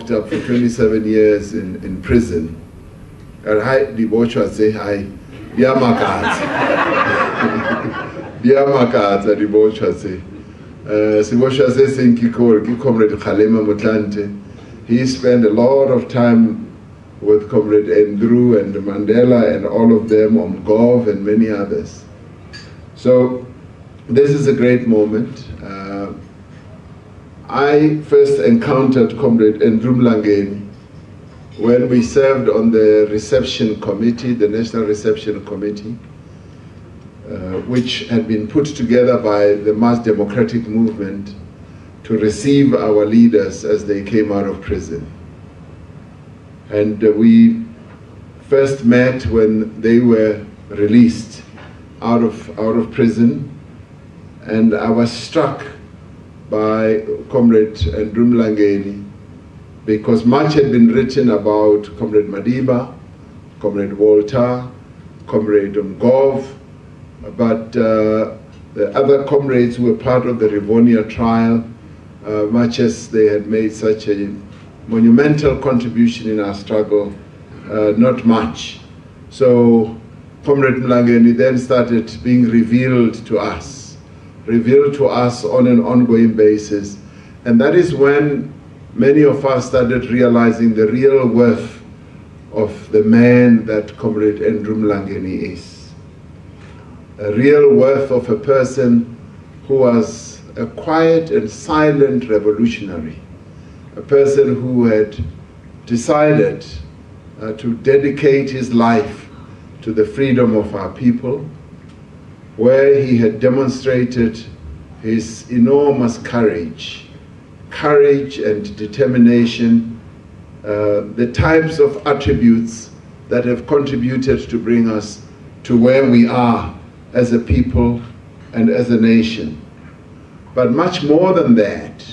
locked up for 27 years in prison. And I debauch was say hi. Diamakata debauch was say. Sibosha says in Kikor, Comrade Khalema Mutlante. He spent a lot of time with Comrade Andrew and Mandela and all of them, Gov and many others. So this is a great moment. I first encountered Comrade Andrew Mlangeni when we served on the reception committee, the National Reception Committee, which had been put together by the Mass Democratic Movement to receive our leaders as they came out of prison. And we first met when they were released out of prison, and I was struck by Comrade Andrew Mlangeni because much had been written about Comrade Madiba, Comrade Walter, Comrade Gov, but the other comrades who were part of the Rivonia trial, much as they had made such a monumental contribution in our struggle, not much. So Comrade Mlangeni then started being revealed to us on an ongoing basis. And that is when many of us started realizing the real worth of the man that Comrade Andrew Mlangeni is. A real worth of a person who was a quiet and silent revolutionary, a person who had decided to dedicate his life to the freedom of our people, where he had demonstrated his enormous courage and determination, the types of attributes that have contributed to bring us to where we are as a people and as a nation. But much more than that,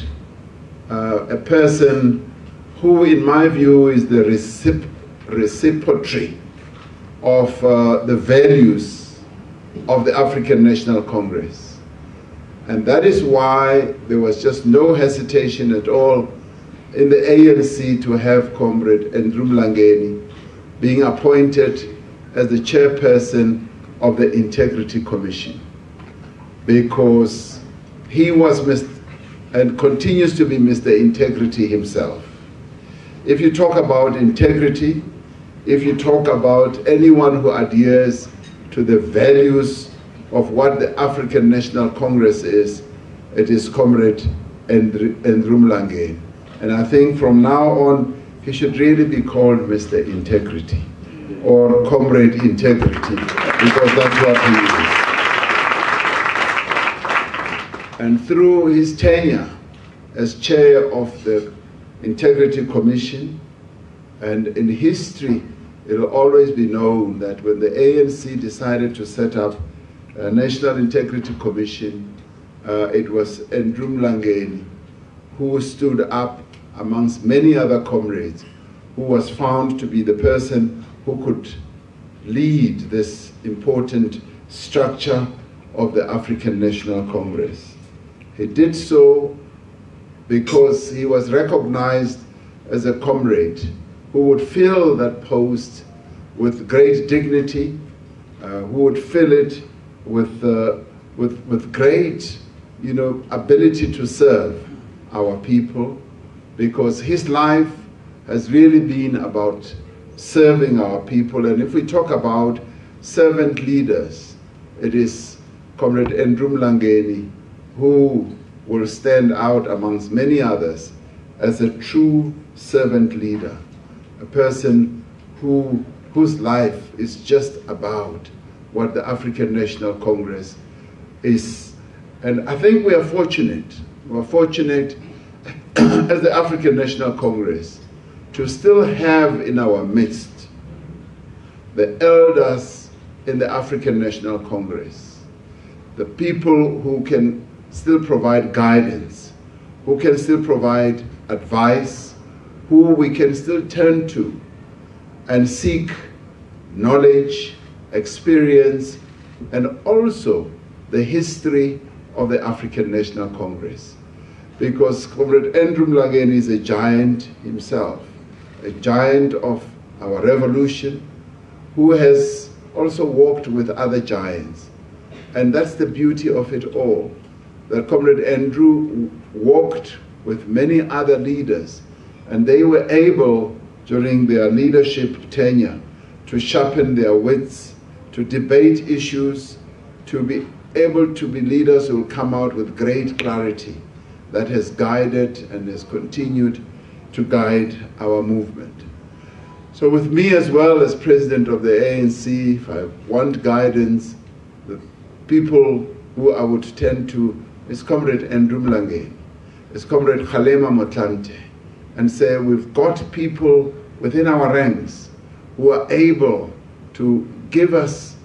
a person who, in my view, is the reciprocity of the values of the African National Congress. And that is why there was just no hesitation at all in the ANC to have Comrade Andrew Mlangeni being appointed as the chairperson of the Integrity Commission, because he was and continues to be Mr. Integrity himself. If you talk about integrity, if you talk about anyone who adheres to the values of what the African National Congress is, it is Comrade Andrew Mlangeni. And I think from now on, he should really be called Mr. Integrity or Comrade Integrity, because that's what he is. And through his tenure as chair of the Integrity Commission, and in history, it will always be known that when the ANC decided to set up a National Integrity Commission, it was Andrew Mlangeni who stood up amongst many other comrades, who was found to be the person who could lead this important structure of the African National Congress. He did so because he was recognized as a comrade who would fill that post with great dignity, who would fill it with great, ability to serve our people, because his life has really been about serving our people. And if we talk about servant leaders, it is Comrade Andrew Mlangeni who will stand out amongst many others as a true servant leader, a person whose life is just about what the African National Congress is. And I think we are fortunate. We're fortunate as the African National Congress to still have in our midst the elders in the African National Congress, the people who can still provide guidance, who can still provide advice, who we can still turn to and seek knowledge, experience, and also the history of the African National Congress. because Comrade Andrew Mlangeni is a giant himself, a giant of our revolution, who has also walked with other giants. And that's the beauty of it all, that Comrade Andrew walked with many other leaders, and they were able, during their leadership tenure, to sharpen their wits, to debate issues, to be able to be leaders who will come out with great clarity that has guided and has continued to guide our movement. So with me as well as president of the ANC, if I want guidance, the people who I would tend to is Comrade Andrew Mlangeni, is Comrade Kgalema Motlanthe, and say we've got people within our ranks who are able to give us,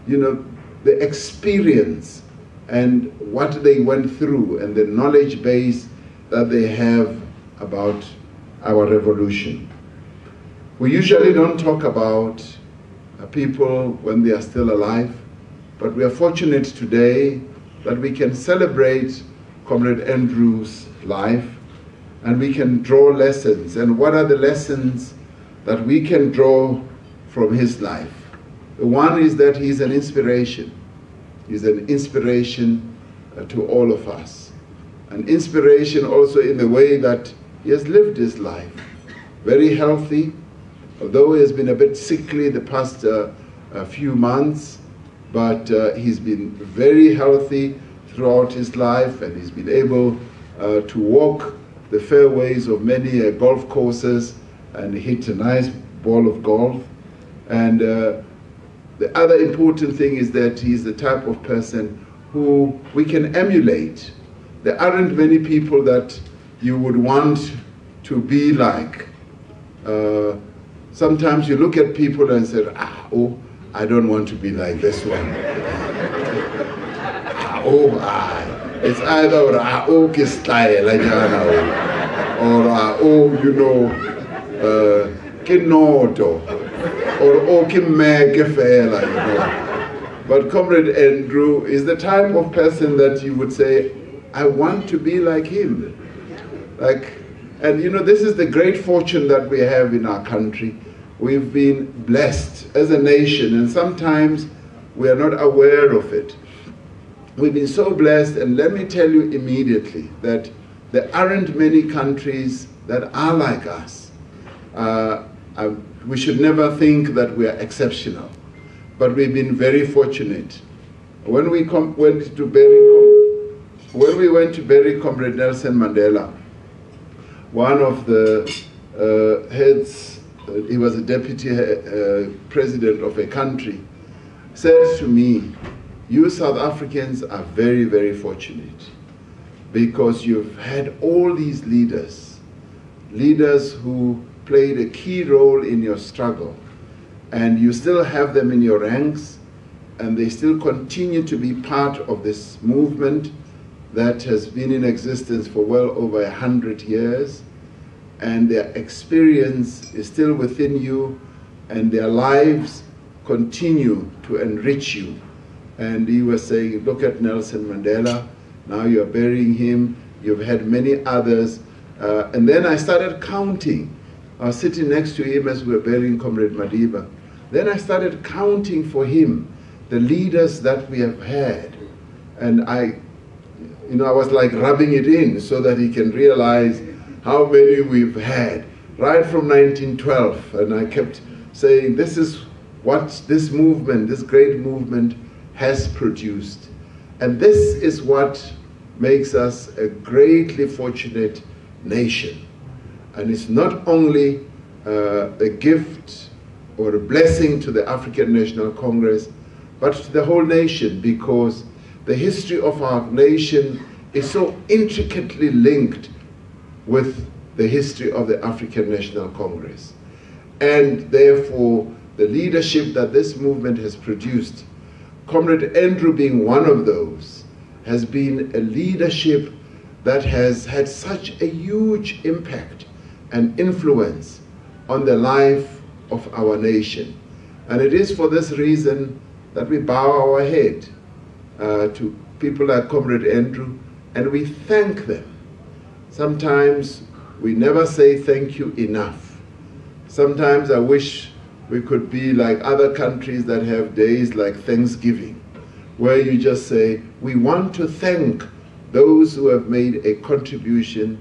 the experience and what they went through and the knowledge base that they have about our revolution. We usually don't talk about people when they are still alive, but we are fortunate today that we can celebrate Comrade Andrew's life and we can draw lessons. And what are the lessons that we can draw from his life? The one is that he's an inspiration. He's an inspiration to all of us. An inspiration also in the way that he has lived his life. Very healthy, although he has been a bit sickly the past few months, but he's been very healthy throughout his life, and he's been able to walk the fairways of many golf courses and hit a nice ball of golf. And the other important thing is that he's the type of person who we can emulate. There aren't many people that you would want to be like. Sometimes you look at people and say, I don't want to be like this one. It's either keynote or But Comrade Andrew is the type of person that you would say, I want to be like him. And this is the great fortune that we have in our country. We've been blessed as a nation, and sometimes we are not aware of it. We've been so blessed, and let me tell you immediately that there aren't many countries that are like us. We should never think that we are exceptional, but we've been very fortunate. When we went to bury Comrade Nelson Mandela, one of the heads, he was a deputy president of a country, said to me, you South Africans are very, very fortunate because you've had all these leaders who played a key role in your struggle, and you still have them in your ranks, and they still continue to be part of this movement that has been in existence for well over 100 years, and their experience is still within you, and their lives continue to enrich you. And he was saying, look at Nelson Mandela, now you're burying him, you've had many others. And then I started counting. I was sitting next to him as we were burying Comrade Madiba. Then I started counting for him the leaders that we have had. And I was like rubbing it in so that he can realize how many we've had, right from 1912. And I kept saying, this is what this movement, this great movement, has produced. And this is what makes us a greatly fortunate nation. And it's not only a gift or a blessing to the African National Congress, but to the whole nation, because the history of our nation is so intricately linked with the history of the African National Congress. And therefore, the leadership that this movement has produced, Comrade Andrew being one of those, has been a leadership that has had such a huge impact and influence on the life of our nation. And it is for this reason that we bow our head to people like Comrade Andrew, and we thank them. Sometimes we never say thank you enough. Sometimes I wish we could be like other countries that have days like Thanksgiving, where you just say, we want to thank those who have made a contribution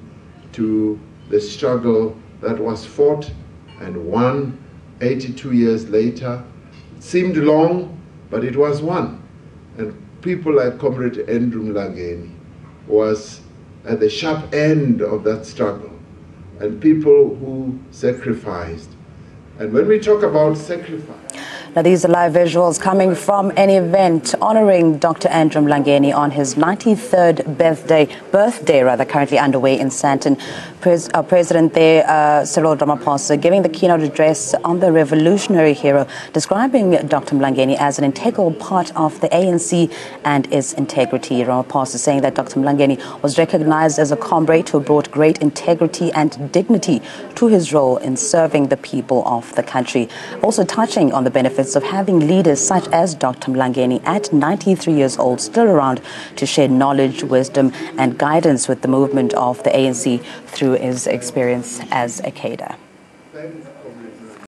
to the struggle that was fought and won 82 years later. It seemed long, but it was won. And people like Comrade Andrew Mlangeni was at the sharp end of that struggle, and people who sacrificed. And when we talk about sacrifice, now, these are live visuals coming from an event honoring Dr. Andrew Mlangeni on his 93rd birthday, currently underway in Sandton. President there, Cyril Ramaphosa, giving the keynote address on the revolutionary hero, describing Dr. Mlangeni as an integral part of the ANC and its integrity. Ramaphosa saying that Dr. Mlangeni was recognized as a comrade who brought great integrity and dignity to his role in serving the people of the country. Also touching on the benefits of having leaders such as Dr. Mlangeni at 93 years old still around to share knowledge, wisdom and guidance with the movement of the ANC through his experience as a cadre.